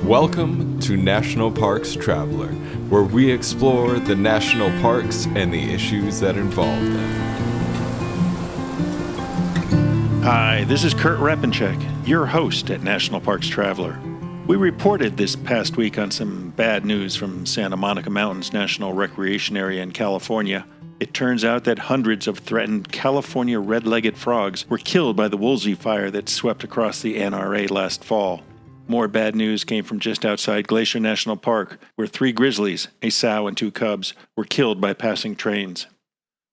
Welcome to National Parks Traveler, where we explore the national parks and the issues that involve them. Hi, this is Kurt Rappencheck, your host at National Parks Traveler. We reported this past week on some bad news from Santa Monica Mountains National Recreation Area in California. It turns out that hundreds of threatened California red-legged frogs were killed by the Woolsey fire that swept across the NRA last fall. More bad news came from just outside Glacier National Park, where 3 grizzlies, a sow and 2 cubs, were killed by passing trains.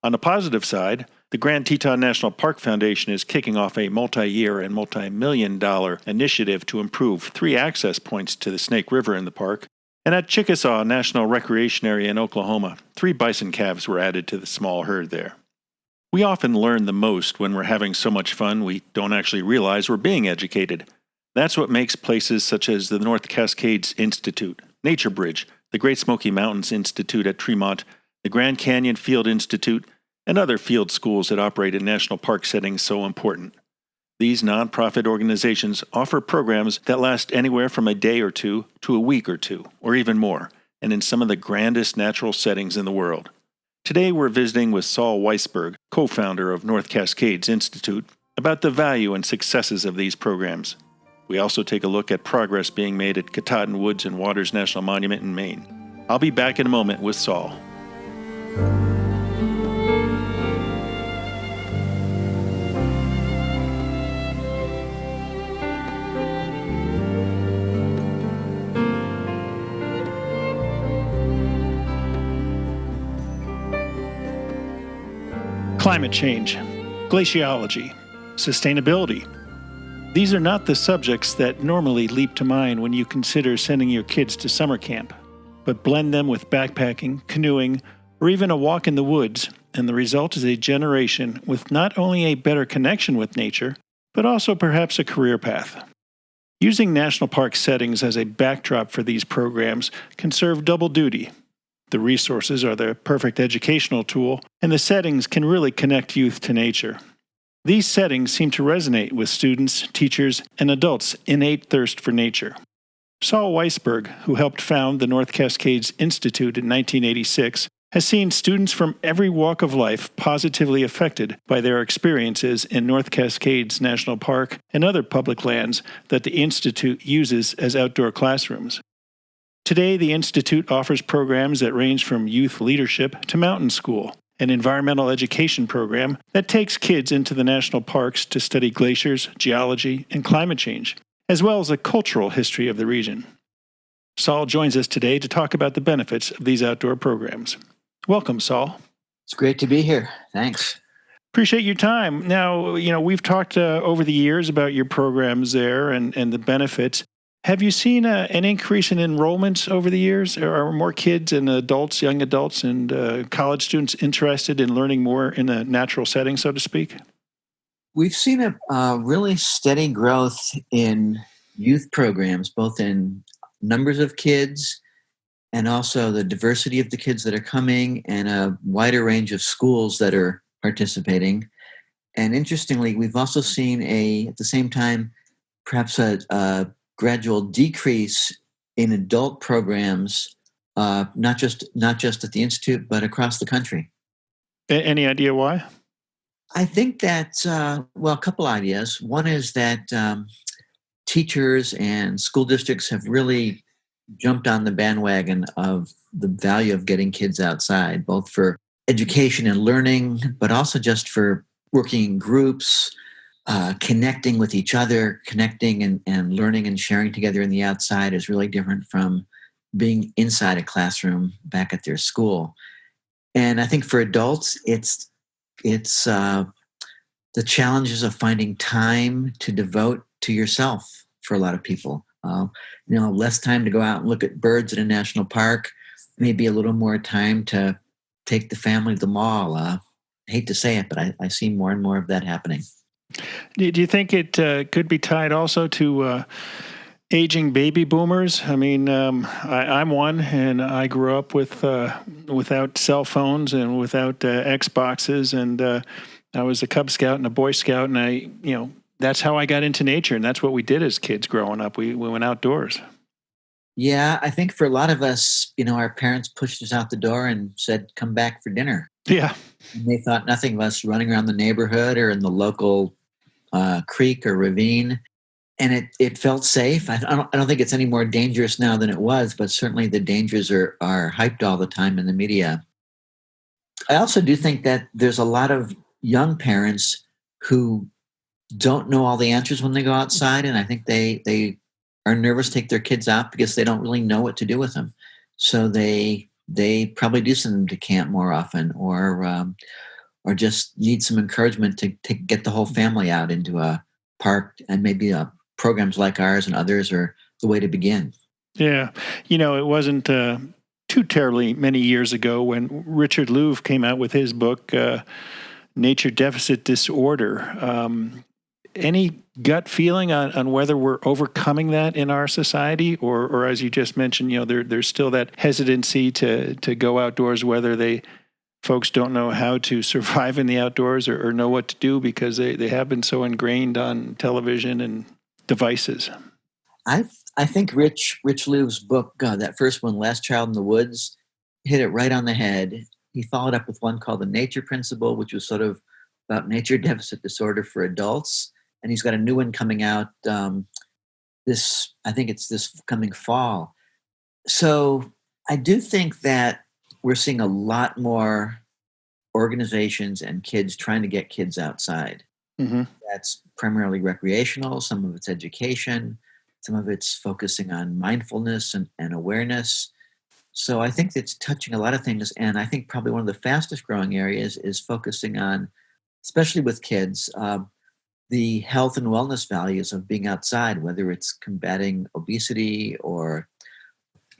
On the positive side, the Grand Teton National Park Foundation is kicking off a multi-year and multi-million-dollar initiative to improve 3 access points to the Snake River in the park. And at Chickasaw National Recreation Area in Oklahoma, 3 bison calves were added to the small herd there. We often learn the most when we're having so much fun we don't actually realize we're being educated. That's what makes places such as the North Cascades Institute, Nature Bridge, the Great Smoky Mountains Institute at Tremont, the Grand Canyon Field Institute, and other field schools that operate in national park settings so important. These nonprofit organizations offer programs that last anywhere from a day or 2 to a week or 2, or even more, and in some of the grandest natural settings in the world. Today we're visiting with Saul Weisberg, co-founder of North Cascades Institute, about the value and successes of these programs. We also take a look at progress being made at Katahdin Woods and Waters National Monument in Maine. I'll be back in a moment with Saul. Climate change, glaciology, sustainability. These are not the subjects that normally leap to mind when you consider sending your kids to summer camp, but blend them with backpacking, canoeing, or even a walk in the woods, and the result is a generation with not only a better connection with nature, but also perhaps a career path. Using national park settings as a backdrop for these programs can serve double duty. The resources are the perfect educational tool, and the settings can really connect youth to nature. These settings seem to resonate with students, teachers, and adults' innate thirst for nature. Saul Weisberg, who helped found the North Cascades Institute in 1986, has seen students from every walk of life positively affected by their experiences in North Cascades National Park and other public lands that the Institute uses as outdoor classrooms. Today, the Institute offers programs that range from youth leadership to mountain school, an environmental education program that takes kids into the national parks to study glaciers, geology, and climate change, as well as the cultural history of the region. Saul joins us today to talk about the benefits of these outdoor programs. Welcome, Saul. It's great to be here. Thanks. Appreciate your time. Now, we've talked over the years about your programs there and the benefits. Have you seen an increase in enrollments over the years? Are more kids and adults, young adults, and college students interested in learning more in a natural setting, so to speak? We've seen a really steady growth in youth programs, both in numbers of kids and also the diversity of the kids that are coming and a wider range of schools that are participating. And interestingly, we've also seen at the same time, perhaps a gradual decrease in adult programs, not just at the Institute, but across the country. Any idea why? I think that, a couple ideas. One is that teachers and school districts have really jumped on the bandwagon of the value of getting kids outside, both for education and learning, but also just for working in groups, connecting with each other, connecting and learning and sharing together in the outside is really different from being inside a classroom back at their school. And I think for adults, it's the challenges of finding time to devote to yourself for a lot of people. Less time to go out and look at birds in a national park, maybe a little more time to take the family to the mall. I hate to say it, but I see more and more of that happening. Do you think it could be tied also to aging baby boomers? I mean, I'm one, and I grew up without cell phones and without Xboxes, and I was a Cub Scout and a Boy Scout, and that's how I got into nature, and that's what we did as kids growing up. We went outdoors. Yeah, I think for a lot of us, our parents pushed us out the door and said, "Come back for dinner." Yeah. And they thought nothing of us running around the neighborhood or in the local creek or ravine. And it felt safe. I don't think it's any more dangerous now than it was, but certainly the dangers are hyped all the time in the media. I also do think that there's a lot of young parents who don't know all the answers when they go outside, and I think they are nervous to take their kids out because they don't really know what to do with them. So they probably do send them to camp more often, or just need some encouragement to get the whole family out into a park, and maybe programs like ours and others are the way to begin. Yeah. It wasn't too terribly many years ago when Richard Louv came out with his book, Nature Deficit Disorder. Any gut feeling on whether we're overcoming that in our society, or as you just mentioned, there's still that hesitancy to go outdoors, whether folks don't know how to survive in the outdoors or know what to do because they have been so ingrained on television and devices. I think Rich Louv's book, that first one, Last Child in the Woods, hit it right on the head. He followed up with one called The Nature Principle, which was sort of about nature deficit disorder for adults. And he's got a new one coming out I think it's this coming fall. So I do think that we're seeing a lot more organizations and kids trying to get kids outside. Mm-hmm. That's primarily recreational, some of it's education, some of it's focusing on mindfulness and awareness. So I think it's touching a lot of things. And I think probably one of the fastest growing areas is focusing on, especially with kids, the health and wellness values of being outside, whether it's combating obesity or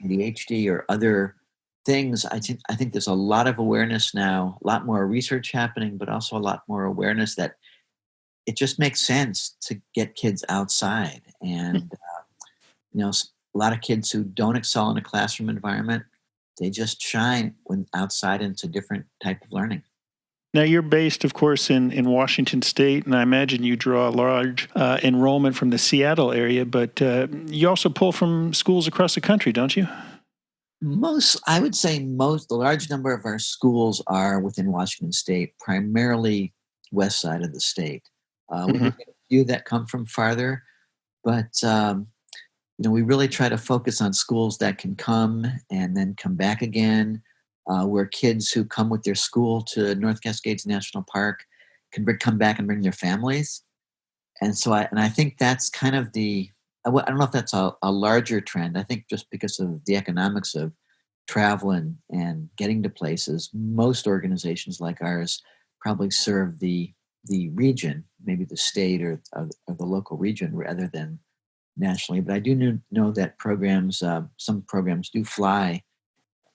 ADHD or other things. I think there's a lot of awareness now, a lot more research happening, but also a lot more awareness that it just makes sense to get kids outside. And a lot of kids who don't excel in a classroom environment, they just shine when outside, and it's a different type of learning. Now, you're based, of course, in Washington State, and I imagine you draw a large enrollment from the Seattle area, but you also pull from schools across the country, don't you? I would say the large number of our schools are within Washington State, primarily west side of the state. We do get a few that come from farther, but we really try to focus on schools that can come and then come back again, where kids who come with their school to North Cascades National Park can come back and bring their families. And so I think that's kind of I don't know if that's a larger trend. I think just because of the economics of travel and getting to places, most organizations like ours probably serve the region, maybe the state or the local region rather than nationally. But I do know that some programs do fly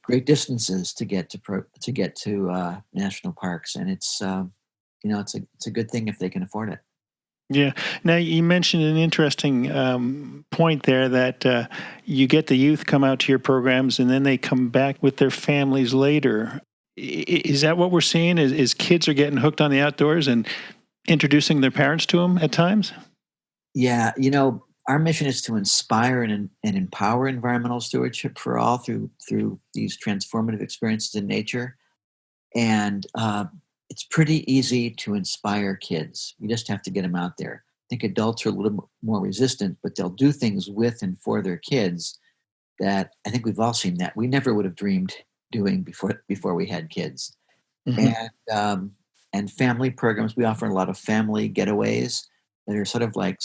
great distances to get to national parks, and it's a good thing if they can afford it. Yeah. Now, you mentioned an interesting point there that you get the youth come out to your programs and then they come back with their families later. Is that what we're seeing? Is kids are getting hooked on the outdoors and introducing their parents to them at times? Yeah. Our mission is to inspire and empower environmental stewardship for all through these transformative experiences in nature. And it's pretty easy to inspire kids. You just have to get them out there. I think adults are a little more resistant, but they'll do things with and for their kids that I think we've all seen that we never would have dreamed doing before we had kids. Mm-hmm. And family programs. We offer a lot of family getaways that are sort of like,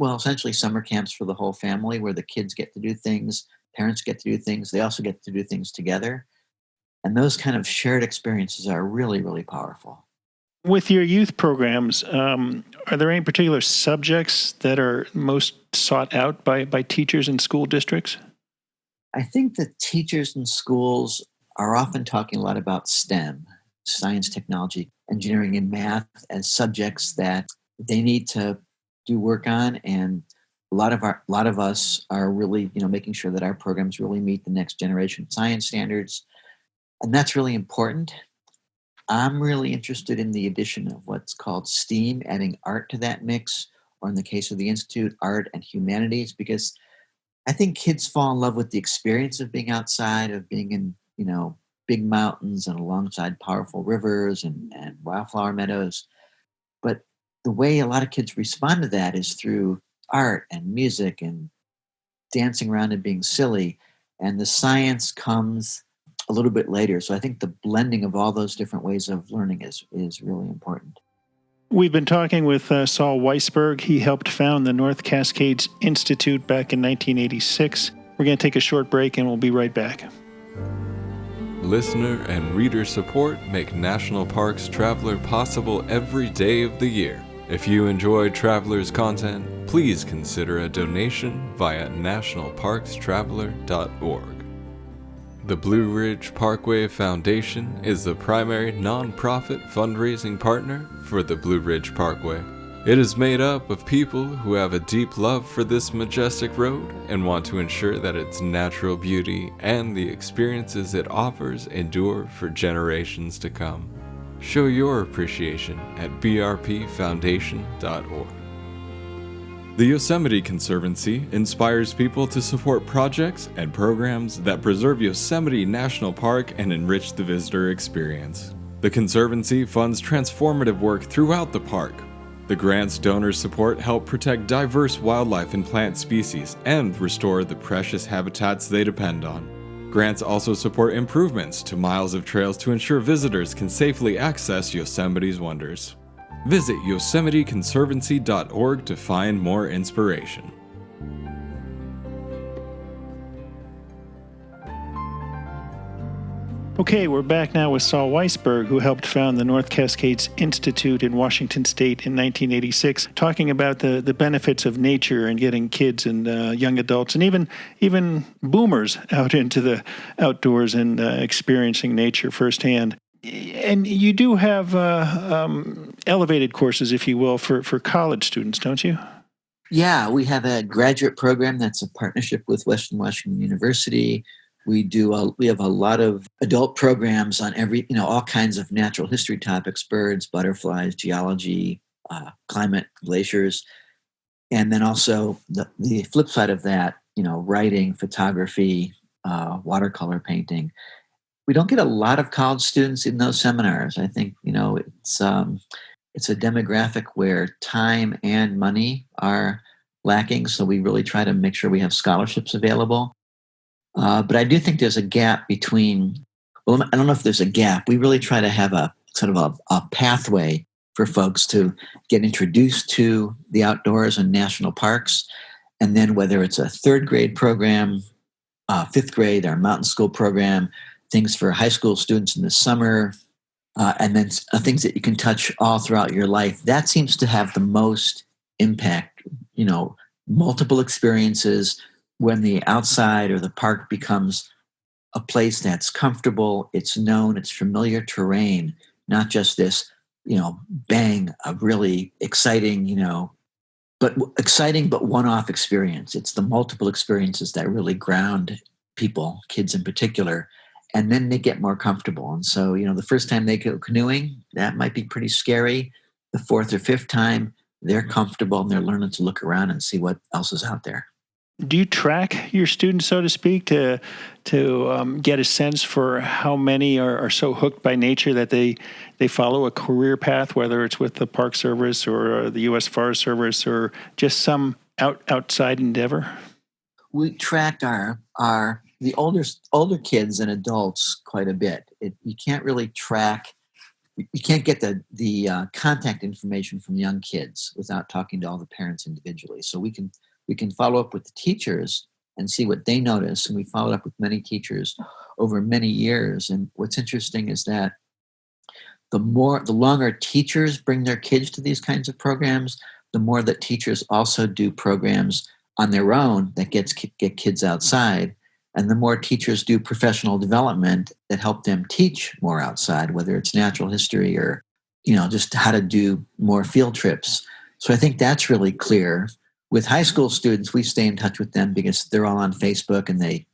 essentially summer camps for the whole family, where the kids get to do things, parents get to do things. They also get to do things together. And those kind of shared experiences are really, really powerful. With your youth programs, are there any particular subjects that are most sought out by teachers in school districts? I think that teachers in schools are often talking a lot about STEM, science, technology, engineering, and math, as subjects that they need to do work on. And a lot of us are really, making sure that our programs really meet the next generation science standards. And that's really important. I'm really interested in the addition of what's called STEAM, adding art to that mix, or in the case of the Institute, art and humanities, because I think kids fall in love with the experience of being outside, of being in, big mountains and alongside powerful rivers and wildflower meadows. But the way a lot of kids respond to that is through art and music and dancing around and being silly. And the science comes a little bit later. So I think the blending of all those different ways of learning is really important. We've been talking with Saul Weisberg. He helped found the North Cascades Institute back in 1986. We're going to take a short break and we'll be right back. Listener and reader support make National Parks Traveler possible every day of the year. If you enjoy Traveler's content, please consider a donation via nationalparkstraveler.org. The Blue Ridge Parkway Foundation is the primary nonprofit fundraising partner for the Blue Ridge Parkway. It is made up of people who have a deep love for this majestic road and want to ensure that its natural beauty and the experiences it offers endure for generations to come. Show your appreciation at brpfoundation.org. The Yosemite Conservancy inspires people to support projects and programs that preserve Yosemite National Park and enrich the visitor experience. The Conservancy funds transformative work throughout the park. The grants donors support help protect diverse wildlife and plant species and restore the precious habitats they depend on. Grants also support improvements to miles of trails to ensure visitors can safely access Yosemite's wonders. Visit yosemiteconservancy.org to find more inspiration. Okay, we're back now with Saul Weisberg, who helped found the North Cascades Institute in Washington State in 1986, talking about the benefits of nature and getting kids and young adults and even boomers out into the outdoors and experiencing nature firsthand. And you do have elevated courses, if you will, for college students, don't you? Yeah, we have a graduate program that's a partnership with Western Washington University. We have a lot of adult programs on all kinds of natural history topics: birds, butterflies, geology, climate, glaciers, and then also the flip side of that, writing, photography, watercolor painting. We don't get a lot of college students in those seminars. I think it's a demographic where time and money are lacking, so we really try to make sure we have scholarships available. But I do think there's a gap between, I don't know if there's a gap. We really try to have a sort of a pathway for folks to get introduced to the outdoors and national parks. And then whether it's a third grade program, fifth grade, our mountain school program, things for high school students in the summer, and then things that you can touch all throughout your life, that seems to have the most impact, multiple experiences, when the outside or the park becomes a place that's comfortable, it's known, it's familiar terrain, not just this, bang, a really exciting, but one-off experience. It's the multiple experiences that really ground people, kids in particular, and then they get more comfortable. And so, the first time they go canoeing, that might be pretty scary. The fourth or fifth time, they're comfortable and they're learning to look around and see what else is out there. Do you track your students, so to speak, to get a sense for how many are so hooked by nature that they follow a career path, whether it's with the Park Service or the U.S. Forest Service or just some outside endeavor? We track the older kids and adults quite a bit. You can't really track. You can't get the contact information from young kids without talking to all the parents individually. So we can follow up with the teachers and see what they notice. And we followed up with many teachers over many years. And what's interesting is that the longer teachers bring their kids to these kinds of programs, the more that teachers also do programs on their own that get kids outside. And the more teachers do professional development that help them teach more outside, whether it's natural history or, just how to do more field trips. So I think that's really clear. With high school students, we stay in touch with them because they're all on Facebook and they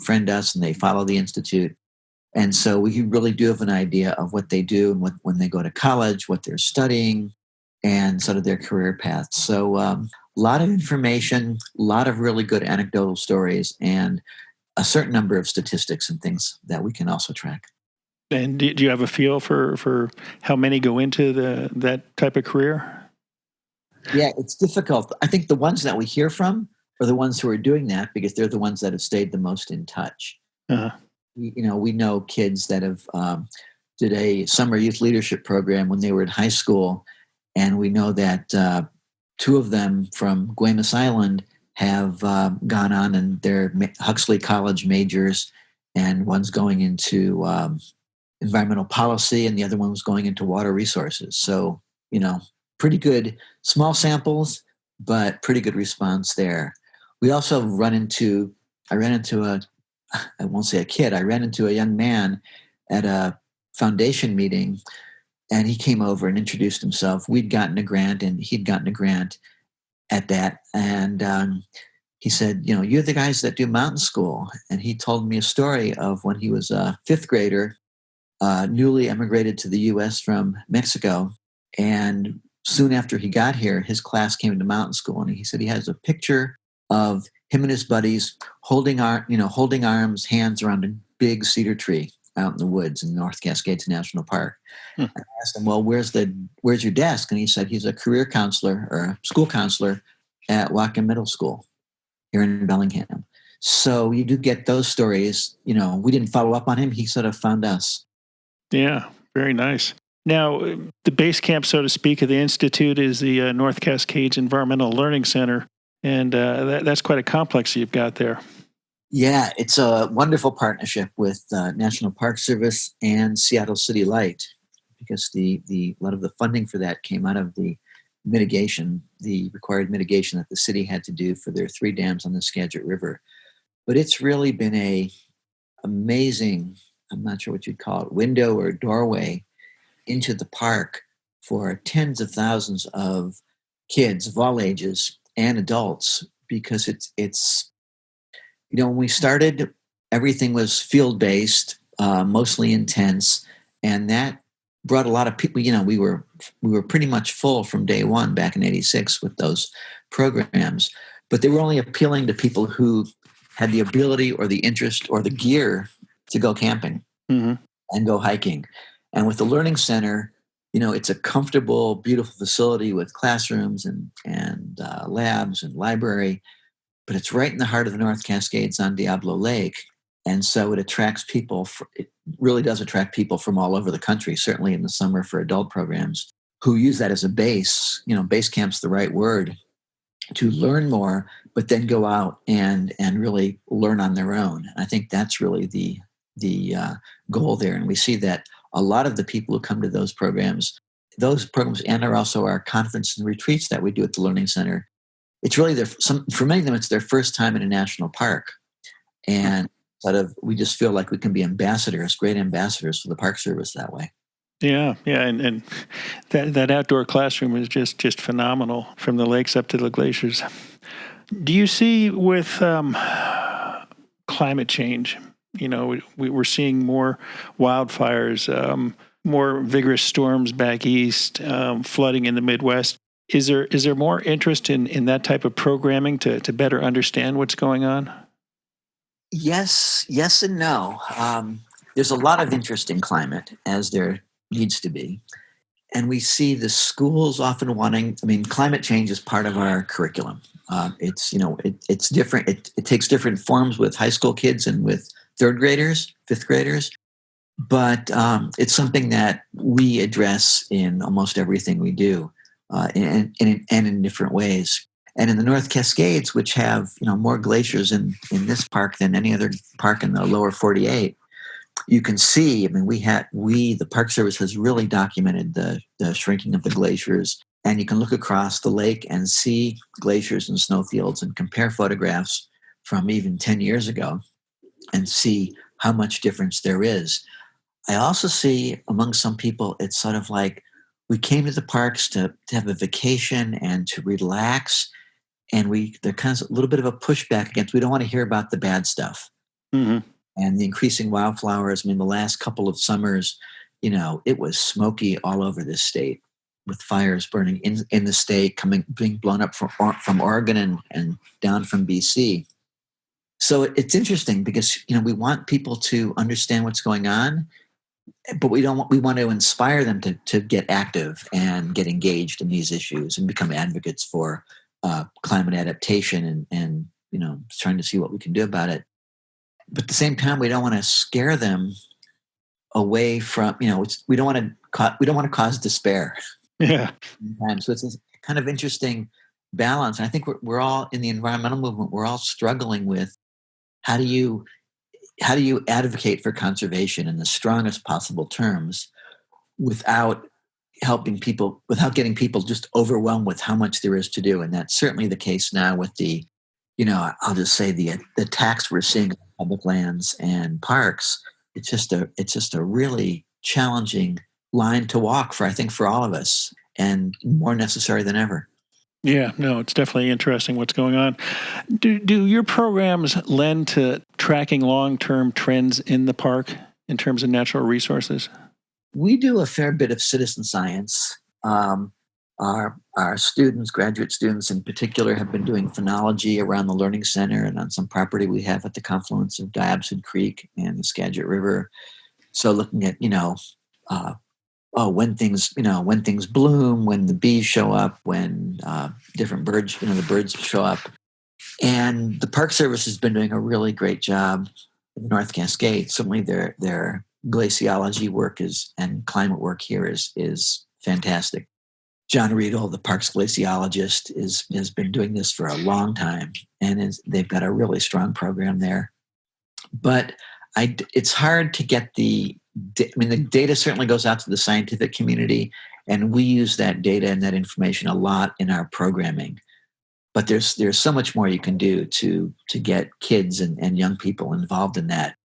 friend us and they follow the Institute. And so we really do have an idea of what they do and when they go to college, what they're studying. and sort of their career paths. So a lot of information, a lot of really good anecdotal stories, and a certain number of statistics and things that we can also track. And do you have a feel for how many go into that type of career? Yeah, it's difficult. I think the ones that we hear from are the ones who are doing that because they're the ones that have stayed the most in touch. Uh-huh. We know kids that have did a summer youth leadership program when they were in high school, and we know that two of them from Guaymas Island have gone on and they're Huxley College majors, and one's going into environmental policy and the other one was going into water resources. So, pretty good small samples, but pretty good response there. We also I ran into I won't say a kid, I ran into a young man at a foundation meeting, and he came over and introduced himself. We'd gotten a grant and he'd gotten a grant at that. And he said, you're the guys that do mountain school. And he told me a story of when he was a fifth grader, newly emigrated to the U.S. from Mexico. And soon after he got here, his class came to mountain school. And he said he has a picture of him and his buddies holding arms, hands around a big cedar tree out in the woods in North Cascades National Park. I asked him, well, where's your desk? And he said he's a career counselor or a school counselor at Whatcom Middle School here in Bellingham. So you do get those stories. We didn't follow up on him. He sort of found us. Yeah, very nice. Now, the base camp, so to speak, of the Institute is the North Cascades Environmental Learning Center. And that's quite a complex you've got there. Yeah, it's a wonderful partnership with National Park Service and Seattle City Light, because a lot of the funding for that came out of the required mitigation that the city had to do for their 3 dams on the Skagit River. But it's really been a amazing, I'm not sure what you'd call it, window or doorway into the park for tens of thousands of kids of all ages and adults, because it's when we started, everything was field-based, mostly intense, and that brought a lot of people. We were pretty much full from day one back in '86 with those programs, but they were only appealing to people who had the ability or the interest or the gear to go camping and go hiking. And with the Learning Center, it's a comfortable, beautiful facility with classrooms and labs and library, but it's right in the heart of the North Cascades on Diablo Lake. And so it attracts people. It really does attract people from all over the country, certainly in the summer for adult programs, who use that as a base. Base camp's the right word, to learn more, but then go out and really learn on their own. I think that's really the goal there. And we see that a lot of the people who come to those programs and are also our conference and retreats that we do at the Learning Center, it's really for many of them, it's their first time in a national park. And we just feel like we can be great ambassadors for the Park Service that way. Yeah, and that outdoor classroom is just phenomenal, from the lakes up to the glaciers. Do you see with climate change, we're seeing more wildfires, more vigorous storms back east, flooding in the Midwest. Is there more interest in that type of programming to better understand what's going on? Yes and no. There's a lot of interest in climate, as there needs to be. And we see the schools often climate change is part of our curriculum. It's different. It takes different forms with high school kids and with third graders, fifth graders. But it's something that we address in almost everything we do, and in different ways. And in the North Cascades, which have more glaciers in this park than any other park in the lower 48, you can see. The Park Service has really documented the shrinking of the glaciers, and you can look across the lake and see glaciers and snowfields and compare photographs from even 10 years ago and see how much difference there is. I also see among some people, it's sort of like we came to the parks to have a vacation and to relax. And they're kind of a little bit of a pushback against, we don't want to hear about the bad stuff. Mm-hmm. And the increasing wildflowers. The last couple of summers, it was smoky all over this state. with fires burning in the state, being blown up from Oregon and down from BC. So it's interesting because we want people to understand what's going on, but we want to inspire them to get active and get engaged in these issues and become advocates for climate adaptation and trying to see what we can do about it. But at the same time, we don't want to scare them away from we don't want to cause despair. Yeah. So it's a kind of interesting balance. And I think we're all in the environmental movement. We're all struggling with how do you advocate for conservation in the strongest possible terms without getting people just overwhelmed with how much there is to do. And that's certainly the case now with the, I'll just say the attacks we're seeing on public lands and parks. It's just a really challenging line to walk I think for all of us, and more necessary than ever. Yeah, no, it's definitely interesting what's going on. Do your programs lend to tracking long-term trends in the park in terms of natural resources? We do a fair bit of citizen science. Our students, graduate students in particular, have been doing phenology around the Learning Center and on some property we have at the confluence of Diabson Creek and the Skagit River. So looking at, when things bloom, when the bees show up, when different birds, the birds show up. And the Park Service has been doing a really great job in North Cascades. Certainly their glaciology work and climate work here is fantastic. John Riedel, the park's glaciologist, has been doing this for a long time, and they've got a really strong program there. But it's hard to get the data certainly goes out to the scientific community, and we use that data and that information a lot in our programming. But there's so much more you can do to get kids and young people involved in that.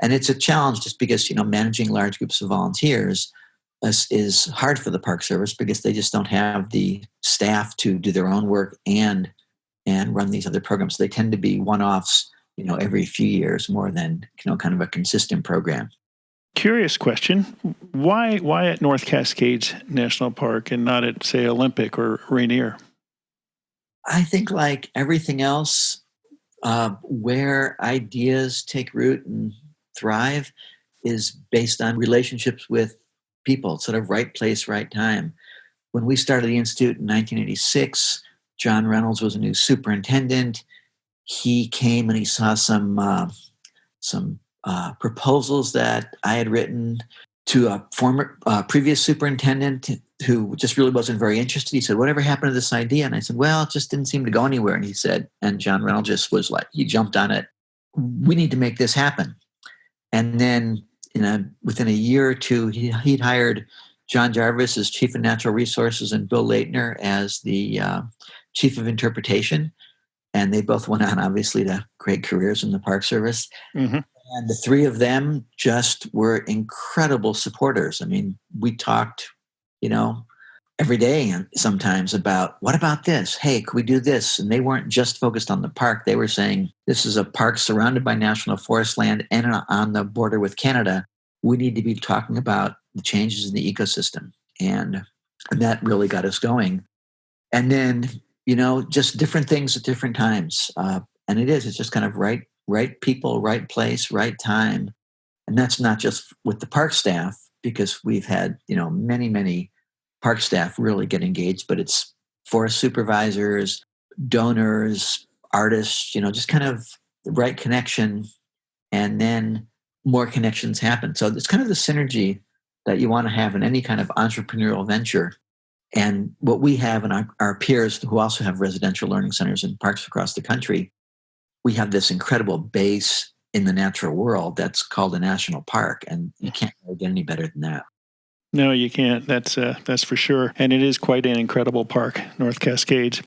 And it's a challenge just because, managing large groups of volunteers is hard for the Park Service because they just don't have the staff to do their own work and run these other programs. So they tend to be one-offs, every few years more than, kind of a consistent program. Curious question. Why at North Cascades National Park and not at, say, Olympic or Rainier? I think like everything else, where ideas take root and thrive is based on relationships with people, sort of right place, right time. When we started the Institute in 1986, John Reynolds was a new superintendent. He came and he saw some proposals that I had written to a former previous superintendent who just really wasn't very interested. He said, "Whatever happened to this idea?" And I said, "Well, it just didn't seem to go anywhere." And he said, and John Reynolds just was like, he jumped on it. "We need to make this happen." And then within a year or two, he'd hired John Jarvis as Chief of Natural Resources and Bill Leitner as the Chief of Interpretation. And they both went on, obviously, to great careers in the Park Service. Mm-hmm. And the three of them just were incredible supporters. I mean, we talked, every day and sometimes about, what about this? Hey, could we do this? And they weren't just focused on the park. They were saying, this is a park surrounded by national forest land and on the border with Canada. We need to be talking about the changes in the ecosystem. And that really got us going. And then, just different things at different times. And it's just kind of right people, right place, right time. And that's not just with the park staff, because we've had, many, many park staff really get engaged, but it's forest supervisors, donors, artists, just kind of the right connection, and then more connections happen. So it's kind of the synergy that you want to have in any kind of entrepreneurial venture. And what we have in our peers who also have residential learning centers in parks across the country, we have this incredible base in the natural world that's called a national park, and you can't really get any better than that. No, you can't. That's for sure. And it is quite an incredible park, North Cascades.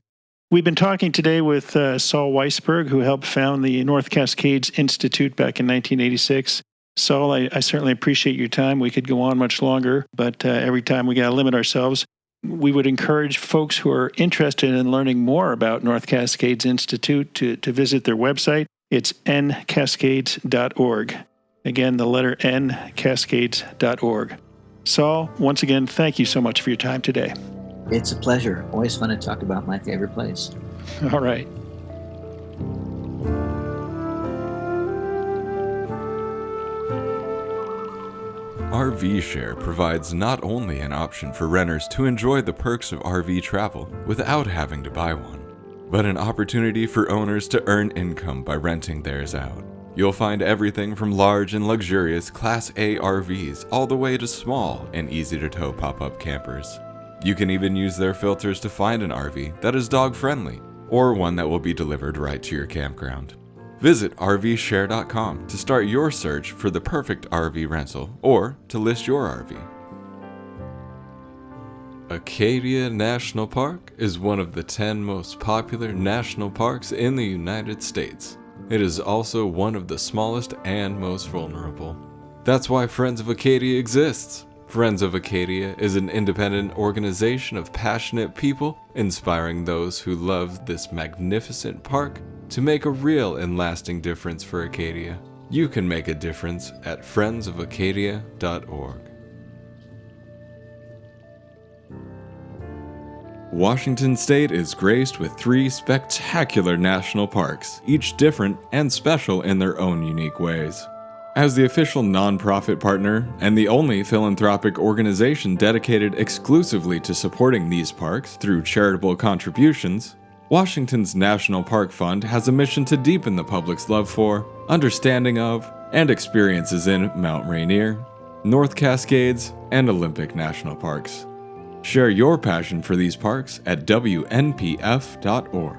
We've been talking today with Saul Weisberg, who helped found the North Cascades Institute back in 1986. Saul, I certainly appreciate your time. We could go on much longer, but every time we got to limit ourselves. We would encourage folks who are interested in learning more about North Cascades Institute to visit their website. It's ncascades.org. Again, the letter N, cascades.org. Saul, once again, thank you so much for your time today. It's a pleasure. Always fun to talk about my favorite place. All right. RV Share provides not only an option for renters to enjoy the perks of RV travel without having to buy one, but an opportunity for owners to earn income by renting theirs out. You'll find everything from large and luxurious Class A RVs all the way to small and easy-to-tow pop-up campers. You can even use their filters to find an RV that is dog-friendly or one that will be delivered right to your campground. Visit RVshare.com to start your search for the perfect RV rental or to list your RV. Acadia National Park is one of the 10 most popular national parks in the United States. It is also one of the smallest and most vulnerable. That's why Friends of Acadia exists. Friends of Acadia is an independent organization of passionate people inspiring those who love this magnificent park to make a real and lasting difference for Acadia. You can make a difference at friendsofacadia.org. Washington State is graced with 3 spectacular national parks, each different and special in their own unique ways. As the official nonprofit partner and the only philanthropic organization dedicated exclusively to supporting these parks through charitable contributions, Washington's National Park Fund has a mission to deepen the public's love for, understanding of, and experiences in Mount Rainier, North Cascades, and Olympic National Parks. Share your passion for these parks at WNPF.org.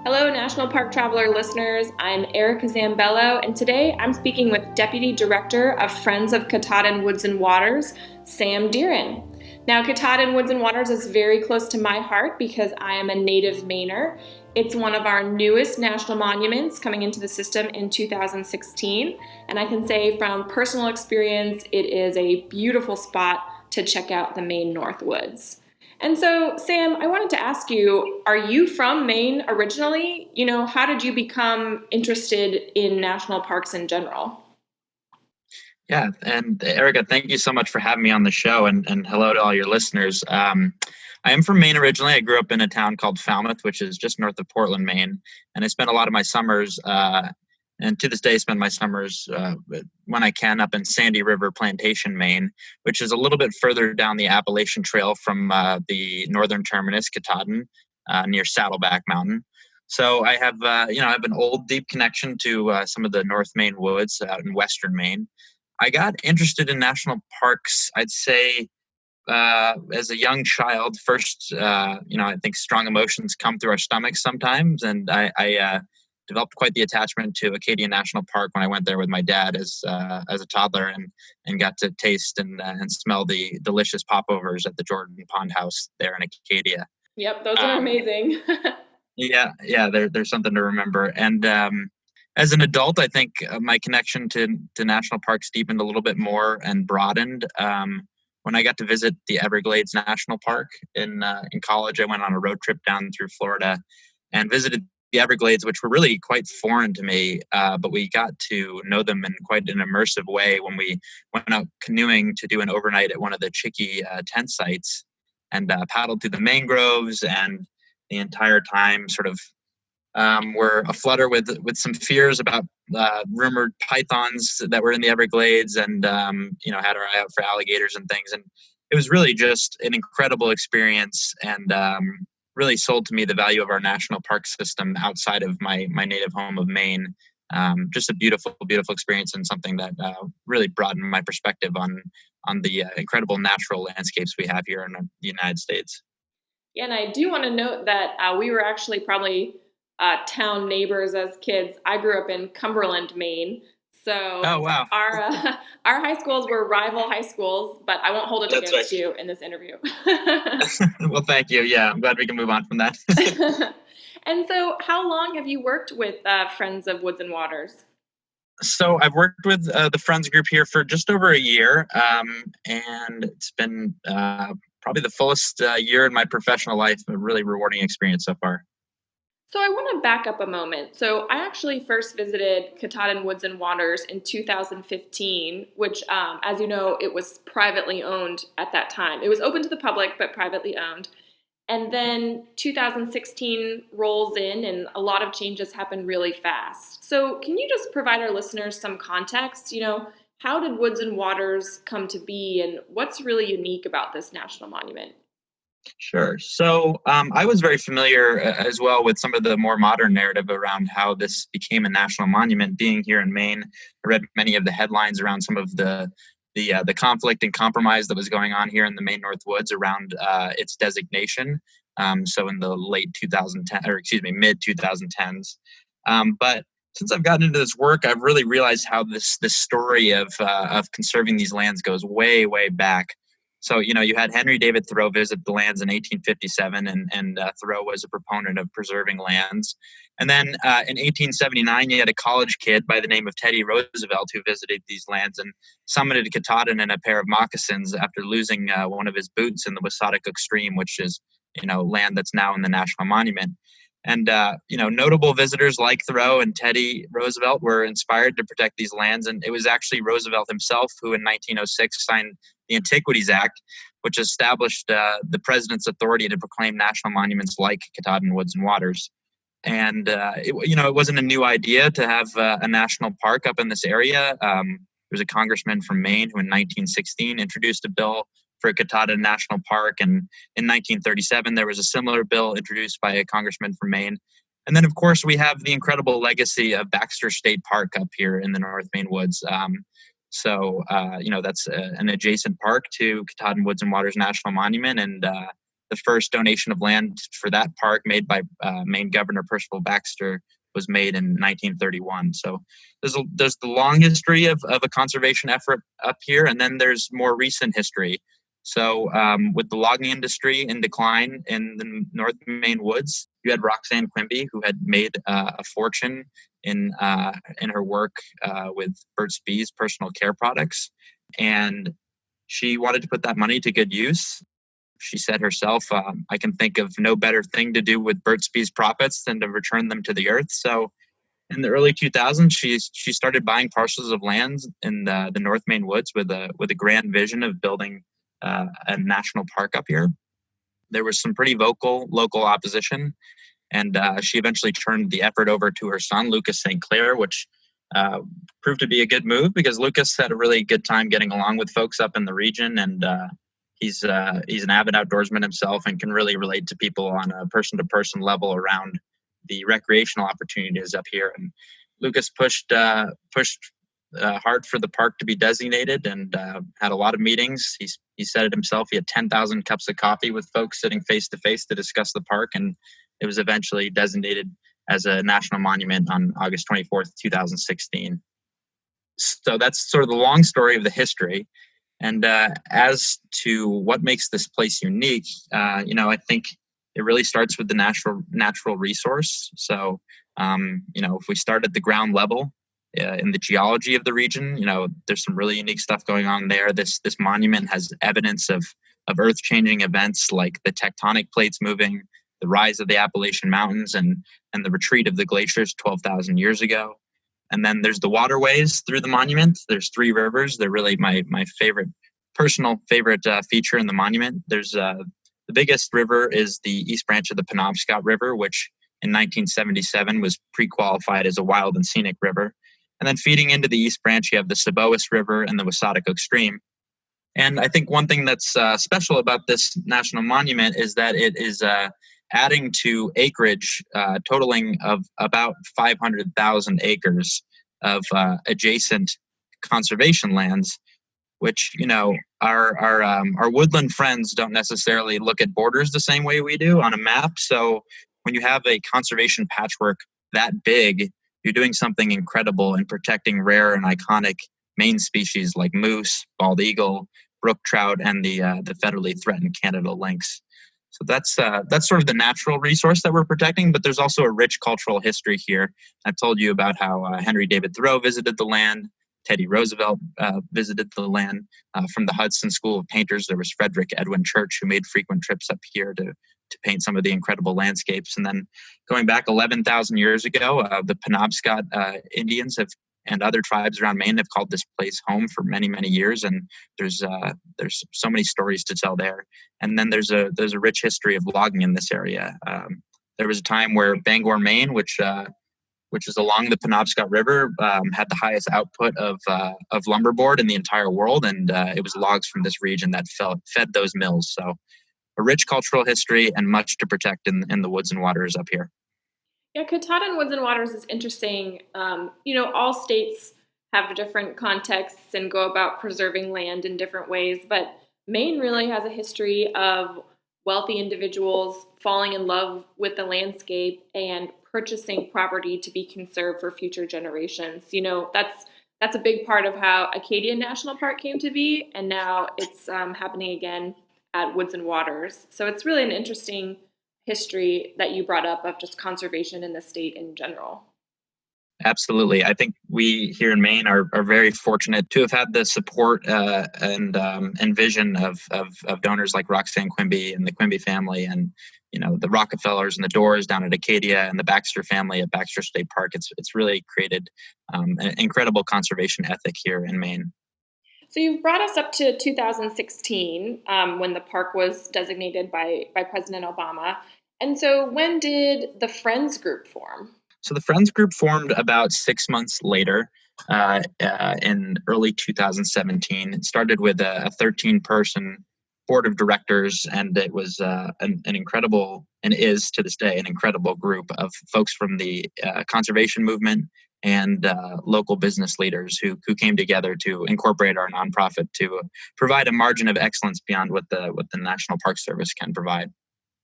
Hello, National Park Traveler listeners. I'm Erika Zambello, and today I'm speaking with Deputy Director of Friends of Katahdin Woods and Waters, Sam Deeren. Now, Katahdin Woods and Waters is very close to my heart because I am a native Mainer. It's one of our newest national monuments coming into the system in 2016, and I can say from personal experience, it is a beautiful spot to check out the Maine North Woods. And so, Sam, I wanted to ask you, are you from Maine originally? How did you become interested in national parks in general? Yeah, and Erika, thank you so much for having me on the show, and hello to all your listeners. I am from Maine originally. I grew up in a town called Falmouth, which is just north of Portland, Maine, and I spent a lot of my summers, and to this day, spend my summers when I can up in Sandy River Plantation, Maine, which is a little bit further down the Appalachian Trail from the northern terminus, Katahdin, near Saddleback Mountain. So I have, I have an old, deep connection to some of the North Maine woods out in western Maine. I got interested in national parks, I'd say, as a young child. First, I think strong emotions come through our stomachs sometimes, and I developed quite the attachment to Acadia National Park when I went there with my dad as a toddler, and got to taste and smell the delicious popovers at the Jordan Pond House there in Acadia. Yep, those are amazing. Yeah, there's something to remember. And as an adult, I think my connection to national parks deepened a little bit more and broadened. When I got to visit the Everglades National Park in college, I went on a road trip down through Florida and visited the Everglades, which were really quite foreign to me, but we got to know them in quite an immersive way when we went out canoeing to do an overnight at one of the Chickee tent sites, and paddled through the mangroves, and the entire time sort of were aflutter with some fears about rumored pythons that were in the Everglades, and had our eye out for alligators and things. And it was really just an incredible experience, and really sold to me the value of our national park system outside of my native home of Maine. Just a beautiful, beautiful experience, and something that really broadened my perspective on the incredible natural landscapes we have here in the United States. Yeah, and I do want to note that we were actually probably town neighbors as kids. I grew up in Cumberland, Maine. So Oh, wow. our high schools were rival high schools, but I won't hold it That's against right. you in this interview. Well, thank you. Yeah, I'm glad we can move on from that. And so how long have you worked with Friends of Woods and Waters? So I've worked with the Friends group here for just over a year, and it's been probably the fullest year in my professional life. A really rewarding experience so far. So I want to back up a moment. So I actually first visited Katahdin Woods and Waters in 2015, which, as you know, it was privately owned at that time. It was open to the public, but privately owned. And then 2016 rolls in and a lot of changes happen really fast. So can you just provide our listeners some context? How did Woods and Waters come to be and what's really unique about this national monument? Sure. So I was very familiar as well with some of the more modern narrative around how this became a national monument. Being here in Maine, I read many of the headlines around some of the conflict and compromise that was going on here in the Maine North Woods around its designation. So in the late 2010, or excuse me, mid 2010s. But since I've gotten into this work, I've really realized how this story of conserving these lands goes way, way back. So, you had Henry David Thoreau visit the lands in 1857, and Thoreau was a proponent of preserving lands. And then in 1879, you had a college kid by the name of Teddy Roosevelt who visited these lands and summited Katahdin in a pair of moccasins after losing one of his boots in the Wasatch Stream, which is, land that's now in the National Monument. And, notable visitors like Thoreau and Teddy Roosevelt were inspired to protect these lands. And it was actually Roosevelt himself who in 1906 signed the Antiquities Act, which established the president's authority to proclaim national monuments like Katahdin Woods and Waters. And, it wasn't a new idea to have a national park up in this area. There was a congressman from Maine who in 1916 introduced a bill for Katahdin National Park. And in 1937, there was a similar bill introduced by a congressman from Maine. And then, of course, we have the incredible legacy of Baxter State Park up here in the North Maine Woods. So, that's an adjacent park to Katahdin Woods and Waters National Monument. And the first donation of land for that park made by Maine Governor Percival Baxter was made in 1931. So there's the long history of a conservation effort up here. And then there's more recent history. So with the logging industry in decline in the North Maine Woods, you had Roxanne Quimby, who had made a fortune in her work with Burt's Bees personal care products. And she wanted to put that money to good use. She said herself, I can think of no better thing to do with Burt's Bees profits than to return them to the earth. So in the early 2000s, she started buying parcels of land in the North Maine Woods with a grand vision of building a national park up here. There was some pretty vocal local opposition, and she eventually turned the effort over to her son, Lucas St. Clair, which proved to be a good move because Lucas had a really good time getting along with folks up in the region, and he's an avid outdoorsman himself and can really relate to people on a person-to-person level around the recreational opportunities up here. And Lucas pushed hard for the park to be designated and had a lot of meetings. He said it himself. He had 10,000 cups of coffee with folks sitting face to face to discuss the park, and it was eventually designated as a national monument on August 24th, 2016. So that's sort of the long story of the history. And as to what makes this place unique, I think it really starts with the natural resource. So, if we start at the ground level, in the geology of the region, there's some really unique stuff going on there. This monument has evidence of earth-changing events like the tectonic plates moving, the rise of the Appalachian Mountains, and the retreat of the glaciers 12,000 years ago. And then there's the waterways through the monument. There's 3 rivers. They're really my personal favorite feature in the monument. There's the biggest river is the East Branch of the Penobscot River, which in 1977 was pre-qualified as a wild and scenic river. And then feeding into the East Branch, you have the Saboas River and the Wasatch Stream. And I think one thing that's special about this national monument is that it is adding to acreage totaling of about 500,000 acres of adjacent conservation lands, which, our woodland friends don't necessarily look at borders the same way we do on a map. So when you have a conservation patchwork that big, you're doing something incredible in protecting rare and iconic Maine species like moose, bald eagle, brook trout, and the federally threatened Canada lynx. So that's sort of the natural resource that we're protecting, but there's also a rich cultural history here. I've told you about how Henry David Thoreau visited the land, Teddy Roosevelt visited the land. From the Hudson School of Painters, there was Frederick Edwin Church, who made frequent trips up here to to paint some of the incredible landscapes. And then going back 11,000 years ago, the Penobscot Indians and other tribes around Maine have called this place home for many, many years. And there's so many stories to tell there. And then there's a rich history of logging in this area. There was a time where Bangor, Maine, which is along the Penobscot River, had the highest output of lumberboard in the entire world, and it was logs from this region that fed those mills. So, a rich cultural history and much to protect in the woods and waters up here. Yeah, Katahdin Woods and Waters is interesting. All states have different contexts and go about preserving land in different ways, but Maine really has a history of wealthy individuals falling in love with the landscape and purchasing property to be conserved for future generations. That's a big part of how Acadia National Park came to be, and now it's happening again at Woods and Waters. So it's really an interesting history that you brought up of just conservation in the state in general. Absolutely. I think we here in Maine are very fortunate to have had the support and vision of donors like Roxanne Quimby and the Quimby family, and the Rockefellers and the Doors down at Acadia, and the Baxter family at Baxter State Park. It's really created an incredible conservation ethic here in Maine. So you've brought us up to 2016 when the park was designated by President Obama. And so when did the Friends Group form? So the Friends Group formed about 6 months later in early 2017. It started with a 13-person board of directors, and it was an incredible, and is to this day, an incredible group of folks from the conservation movement and local business leaders who came together to incorporate our nonprofit to provide a margin of excellence beyond what the National Park Service can provide.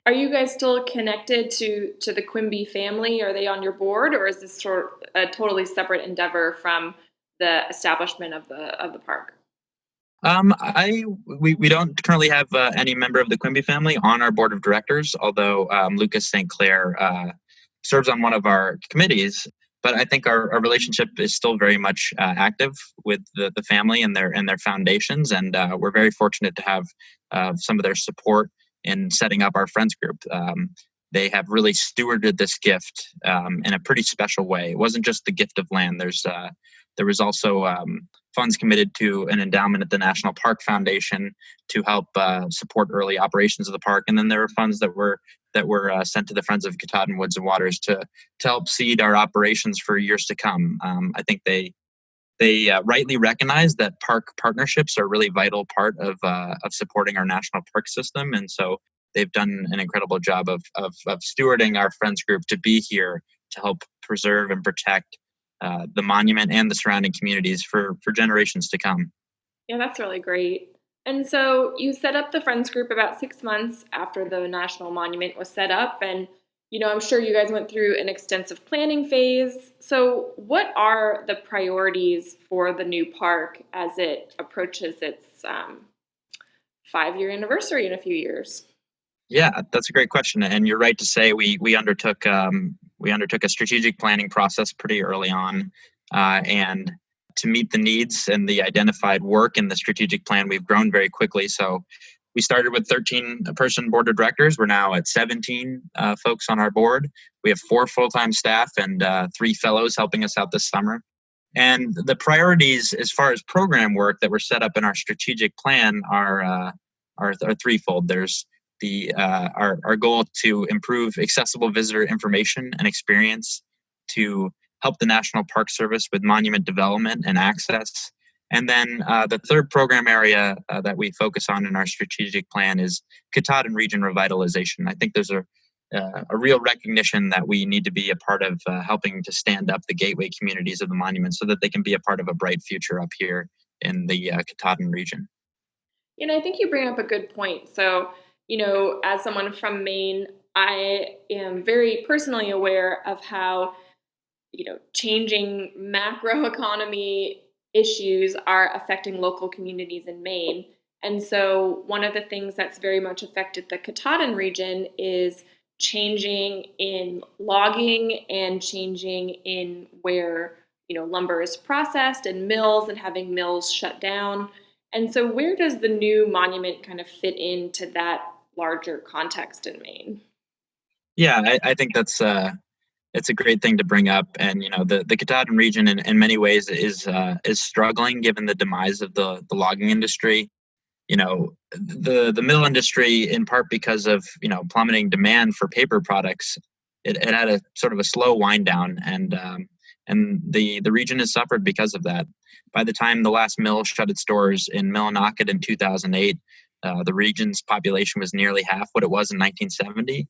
Are you guys still connected to the Quimby family? Are they on your board, or is this sort of a totally separate endeavor from the establishment of the park? We don't currently have any member of the Quimby family on our board of directors, although Lucas St. Clair serves on one of our committees. But I think our relationship is still very much active with the family and their foundations, and we're very fortunate to have some of their support in setting up our Friends Group. They have really stewarded this gift in a pretty special way. It wasn't just the gift of land. There was also funds committed to an endowment at the National Park Foundation to help support early operations of the park, and then there were funds that were sent to the Friends of Katahdin Woods and Waters to help seed our operations for years to come. I think they rightly recognize that park partnerships are a really vital part of supporting our national park system, and so they've done an incredible job of stewarding our Friends Group to be here to help preserve and protect the monument and the surrounding communities for generations to come. Yeah, that's really great. And so you set up the Friends Group about 6 months after the National Monument was set up, and I'm sure you guys went through an extensive planning phase. So what are the priorities for the new park as it approaches its 5-year anniversary in a few years? Yeah, that's a great question, and you're right to say we undertook a strategic planning process pretty early on, and to meet the needs and the identified work in the strategic plan, we've grown very quickly. So we started with 13-person board of directors. We're now at 17 folks on our board. We have 4 full-time staff and 3 fellows helping us out this summer. And the priorities as far as program work that were set up in our strategic plan are threefold. There's our goal to improve accessible visitor information and experience, to help the National Park Service with monument development and access. And then the third program area that we focus on in our strategic plan is Katahdin region revitalization. I think there's a real recognition that we need to be a part of helping to stand up the gateway communities of the monument so that they can be a part of a bright future up here in the Katahdin region. I think you bring up a good point. So, as someone from Maine, I am very personally aware of how, changing macroeconomy issues are affecting local communities in Maine. And so one of the things that's very much affected the Katahdin region is changing in logging and changing in where, lumber is processed and mills, and having mills shut down. And so where does the new monument kind of fit into that, larger context in Maine. Yeah, I think that's it's a great thing to bring up. And the Katahdin region in many ways is struggling given the demise of the logging industry. The mill industry, in part because of plummeting demand for paper products, it had a sort of a slow wind down, and the region has suffered because of that. By the time the last mill shut its doors in Millinocket in 2008, the region's population was nearly half what it was in 1970.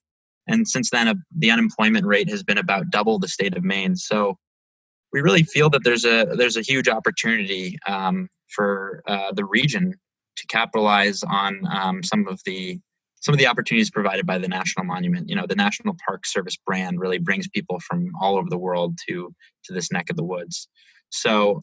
And since then, the unemployment rate has been about double the state of Maine. So we really feel that there's a huge opportunity for the region to capitalize on some of the opportunities provided by the National Monument. The National Park Service brand really brings people from all over the world to this neck of the woods. So,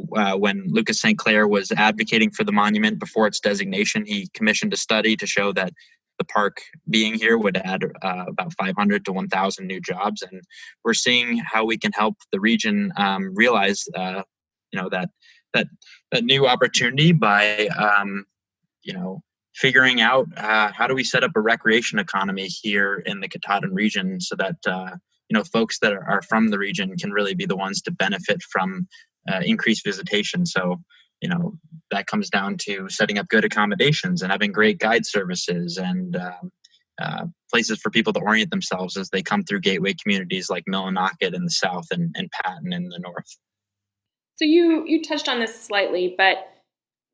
when Lucas St. Clair was advocating for the monument before its designation, he commissioned a study to show that the park being here would add about 500 to 1,000 new jobs. And we're seeing how we can help the region realize, that new opportunity by, figuring out how do we set up a recreation economy here in the Katahdin region so that, folks that are from the region can really be the ones to benefit from increased visitation. So, that comes down to setting up good accommodations and having great guide services and places for people to orient themselves as they come through gateway communities like Millinocket in the south and Patton in the north. So you touched on this slightly, but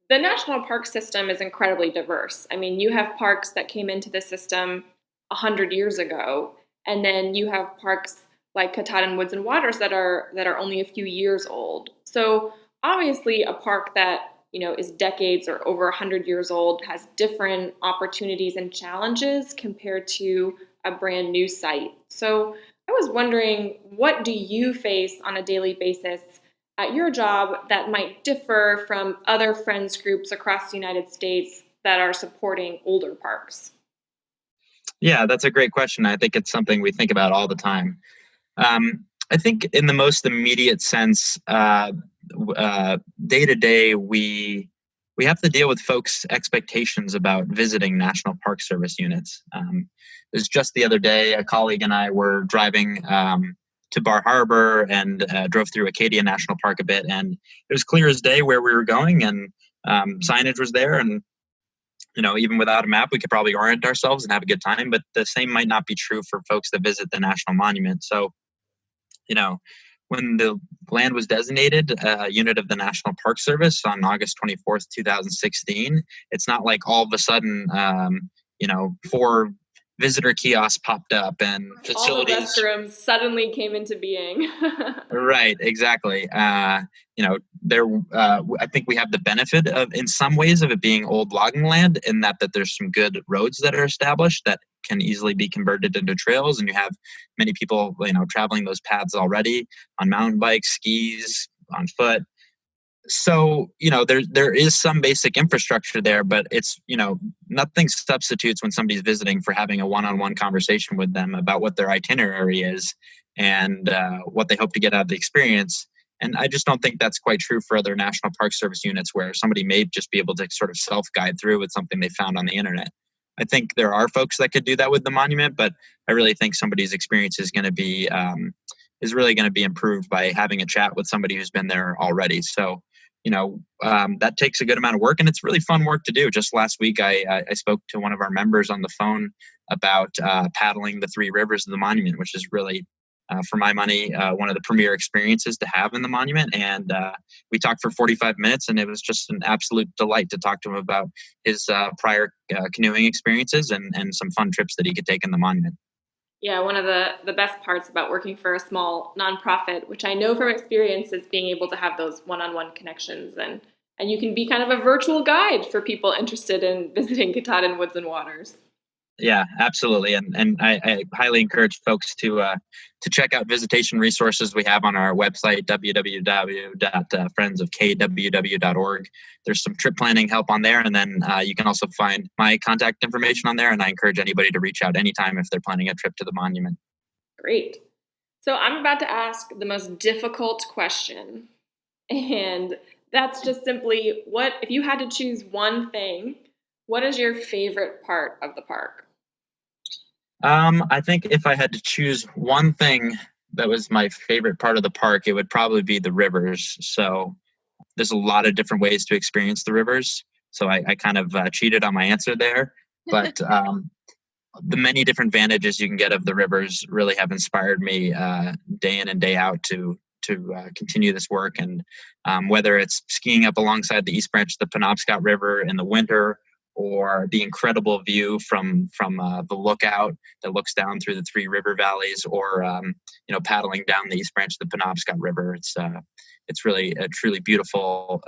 the national park system is incredibly diverse. I mean, you have parks that came into the system 100 years ago, and then you have parks like Katahdin Woods and Waters that are only a few years old. So obviously, a park that is decades or over 100 years old has different opportunities and challenges compared to a brand new site. So I was wondering, what do you face on a daily basis at your job that might differ from other friends groups across the United States that are supporting older parks? Yeah, that's a great question. I think it's something we think about all the time. I think in the most immediate sense, day to day, we have to deal with folks' expectations about visiting National Park Service units. It was just the other day, a colleague and I were driving to Bar Harbor and drove through Acadia National Park a bit, and it was clear as day where we were going, and signage was there, and even without a map, we could probably orient ourselves and have a good time. But the same might not be true for folks that visit the National Monument. So, when the land was designated a unit of the National Park Service on August 24th, 2016, it's not like all of a sudden, 4 visitor kiosks popped up and facilities. All the restrooms suddenly came into being. Right, exactly. I think we have the benefit of, in some ways, of it being old logging land, in that there's some good roads that are established that can easily be converted into trails, and you have many people, traveling those paths already on mountain bikes, skis, on foot. So, there is some basic infrastructure there, but it's, nothing substitutes when somebody's visiting for having a one-on-one conversation with them about what their itinerary is and what they hope to get out of the experience. And I just don't think that's quite true for other National Park Service units, where somebody may just be able to sort of self-guide through with something they found on the internet. I think there are folks that could do that with the monument, but I really think somebody's experience is really going to be improved by having a chat with somebody who's been there already. So, that takes a good amount of work, and it's really fun work to do. Just last week, I spoke to one of our members on the phone about paddling the 3 rivers of the monument, which is really, for my money, one of the premier experiences to have in the monument. And we talked for 45 minutes, and it was just an absolute delight to talk to him about his prior canoeing experiences and some fun trips that he could take in the monument. Yeah, one of the best parts about working for a small nonprofit, which I know from experience, is being able to have those one-on-one connections, and you can be kind of a virtual guide for people interested in visiting Katahdin Woods and Waters. Yeah, absolutely. And I highly encourage folks to check out visitation resources we have on our website, www.friendsofkww.org. There's some trip planning help on there. And then you can also find my contact information on there. And I encourage anybody to reach out anytime if they're planning a trip to the monument. Great. So I'm about to ask the most difficult question. And that's just simply, what if you had to choose one thing What is your favorite part of the park? I think if I had to choose one thing that was my favorite part of the park, it would probably be the rivers. So there's a lot of different ways to experience the rivers. So I kind of cheated on my answer there. But the many different vantages you can get of the rivers really have inspired me day in and day out to continue this work. And whether it's skiing up alongside the East Branch of the Penobscot River in the winter, or the incredible view from the lookout that looks down through the three river valleys, or paddling down the East Branch of the Penobscot River, it's really a truly beautiful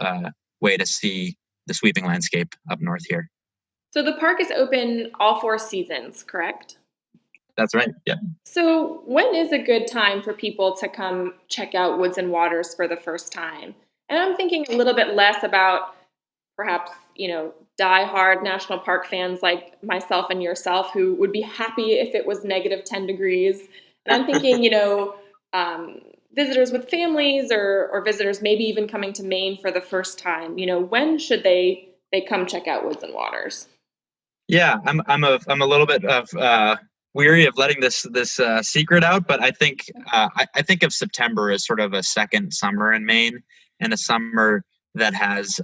way to see the sweeping landscape up north here. So the park is open all 4 seasons, correct? That's right. Yeah. So when is a good time for people to come check out Woods and Waters for the first time? And I'm thinking a little bit less about perhaps, die-hard national park fans like myself and yourself who would be happy if it was negative 10 degrees. And I'm thinking, visitors with families or visitors maybe even coming to Maine for the first time. When should they come check out Woods and Waters? Yeah, I'm a little bit of weary of letting this secret out, but I think I think of September as sort of a second summer in Maine, and a summer that has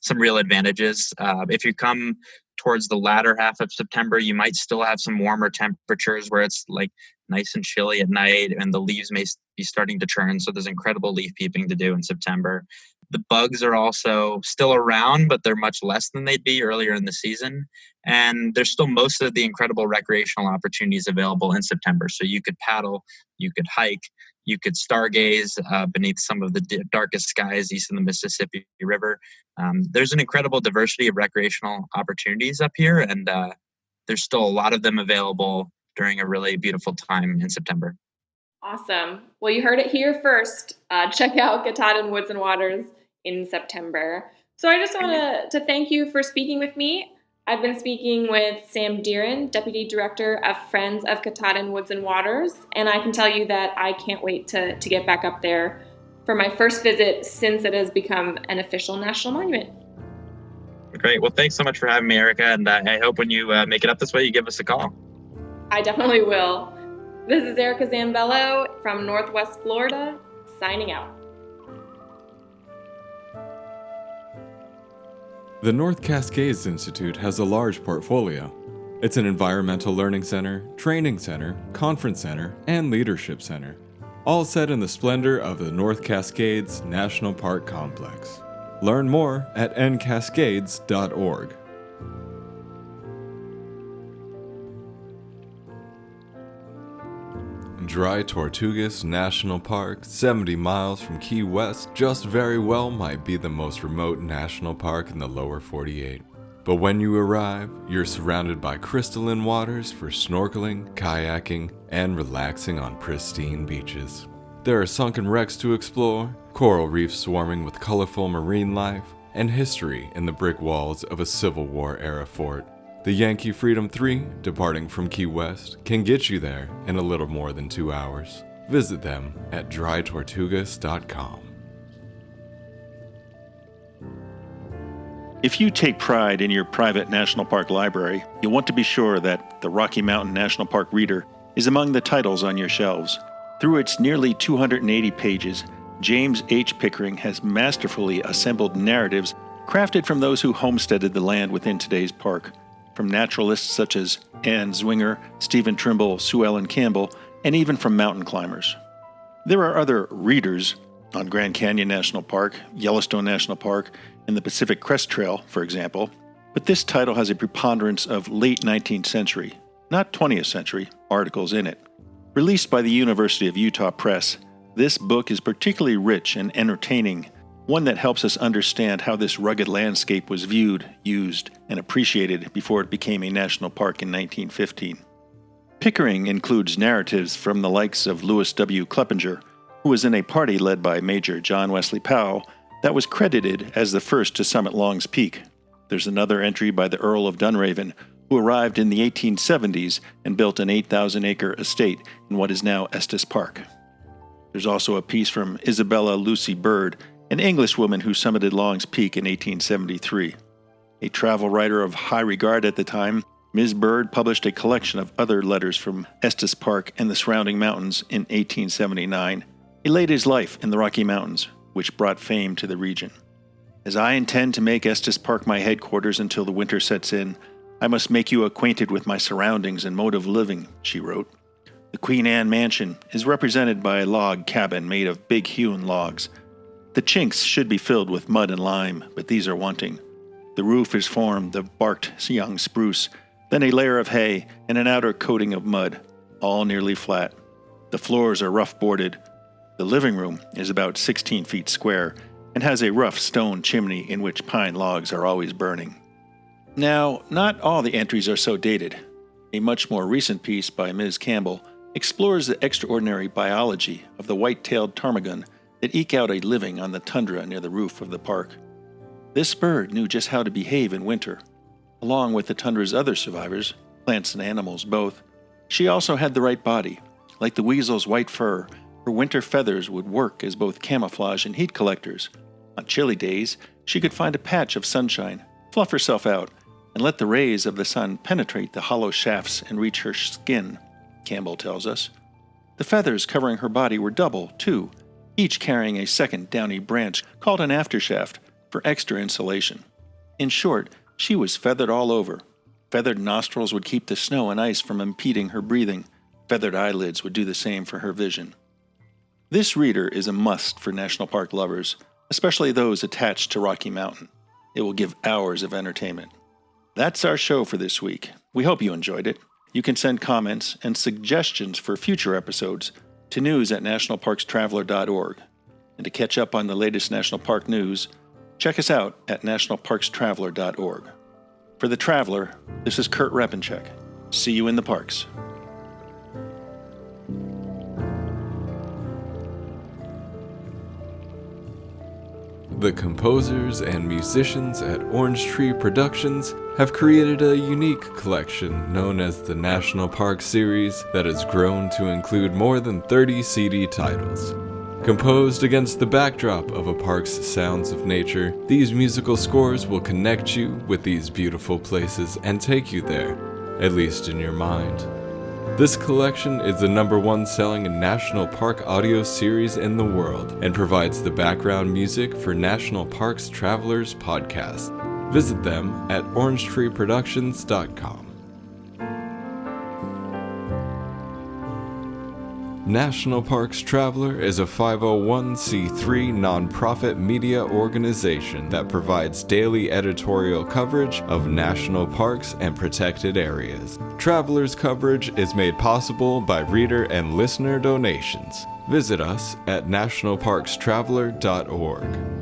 some real advantages. If you come towards the latter half of September, you might still have some warmer temperatures where it's like nice and chilly at night, and the leaves may be starting to turn. So there's incredible leaf peeping to do in September. The bugs are also still around, but they're much less than they'd be earlier in the season. And there's still most of the incredible recreational opportunities available in September. So you could paddle, you could hike, you could stargaze beneath some of the darkest skies east of the Mississippi River. There's an incredible diversity of recreational opportunities up here, and there's still a lot of them available during a really beautiful time in September. Awesome. Well, you heard it here first. Check out Kathadin Woods and Waters in September. So I just want to thank you for speaking with me. I've been speaking with Sam Deeren, Deputy Director of Friends of Katahdin Woods and Waters, and I can tell you that I can't wait to get back up there for my first visit since it has become an official national monument. Great. Well, thanks so much for having me, Erika, and I hope when you make it up this way, you give us a call. I definitely will. This is Erika Zambello from Northwest Florida, signing out. The North Cascades Institute has a large portfolio. It's an environmental learning center, training center, conference center, and leadership center, all set in the splendor of the North Cascades National Park complex. Learn more at ncascades.org. Dry Tortugas National Park, 70 miles from Key West, just very well might be the most remote national park in the lower 48. But when you arrive, you're surrounded by crystalline waters for snorkeling, kayaking, and relaxing on pristine beaches. There are sunken wrecks to explore, coral reefs swarming with colorful marine life, and history in the brick walls of a Civil War-era fort. The Yankee Freedom 3, departing from Key West, can get you there in a little more than 2 hours. Visit them at drytortugas.com. If you take pride in your private national park library, you'll want to be sure that the Rocky Mountain National Park Reader is among the titles on your shelves. Through its nearly 280 pages, James H. Pickering has masterfully assembled narratives crafted from those who homesteaded the land within today's park, from naturalists such as Anne Zwinger, Stephen Trimble, Sue Ellen Campbell, and even from mountain climbers. There are other readers on Grand Canyon National Park, Yellowstone National Park, and the Pacific Crest Trail, for example, but this title has a preponderance of late 19th century, not 20th century, articles in it. Released by the University of Utah Press, this book is particularly rich and entertaining, one that helps us understand how this rugged landscape was viewed, used, and appreciated before it became a national park in 1915. Pickering includes narratives from the likes of Lewis W. Kleppinger, who was in a party led by Major John Wesley Powell that was credited as the first to summit Long's Peak. There's another entry by the Earl of Dunraven, who arrived in the 1870s and built an 8,000-acre estate in what is now Estes Park. There's also a piece from Isabella Lucy Bird, an Englishwoman who summited Long's Peak in 1873. A travel writer of high regard at the time, Ms. Bird published a collection of other letters from Estes Park and the surrounding mountains in 1879. He laid his life in the Rocky Mountains, which brought fame to the region. As I intend to make Estes Park my headquarters until the winter sets in, I must make you acquainted with my surroundings and mode of living, she wrote. The Queen Anne Mansion is represented by a log cabin made of big hewn logs. The chinks should be filled with mud and lime, but these are wanting. The roof is formed of barked young spruce, then a layer of hay and an outer coating of mud, all nearly flat. The floors are rough boarded. The living room is about 16 feet square and has a rough stone chimney in which pine logs are always burning. Now, not all the entries are so dated. A much more recent piece by Ms. Campbell explores the extraordinary biology of the white-tailed ptarmigan that eke out a living on the tundra near the roof of the park. This bird knew just how to behave in winter. Along with the tundra's other survivors, plants and animals both, she also had the right body. Like the weasel's white fur, her winter feathers would work as both camouflage and heat collectors. On chilly days, she could find a patch of sunshine, fluff herself out, and let the rays of the sun penetrate the hollow shafts and reach her skin, Campbell tells us. The feathers covering her body were double, too, each carrying a second downy branch called an aftershaft for extra insulation. In short, she was feathered all over. Feathered nostrils would keep the snow and ice from impeding her breathing. Feathered eyelids would do the same for her vision. This reader is a must for national park lovers, especially those attached to Rocky Mountain. It will give hours of entertainment. That's our show for this week. We hope you enjoyed it. You can send comments and suggestions for future episodes to news@nationalparkstraveler.org. And to catch up on the latest national park news, check us out at nationalparkstraveler.org. For The Traveler, this is Kurt Repenchek. See you in the parks. The composers and musicians at Orange Tree Productions have created a unique collection known as the National Park Series that has grown to include more than 30 CD titles. Composed against the backdrop of a park's sounds of nature, these musical scores will connect you with these beautiful places and take you there, at least in your mind. This collection is the #1 selling national park audio series in the world and provides the background music for National Parks Travelers podcast. Visit them at orangetreeproductions.com. National Parks Traveler is a 501c3 nonprofit media organization that provides daily editorial coverage of national parks and protected areas. Traveler's coverage is made possible by reader and listener donations. Visit us at nationalparkstraveler.org.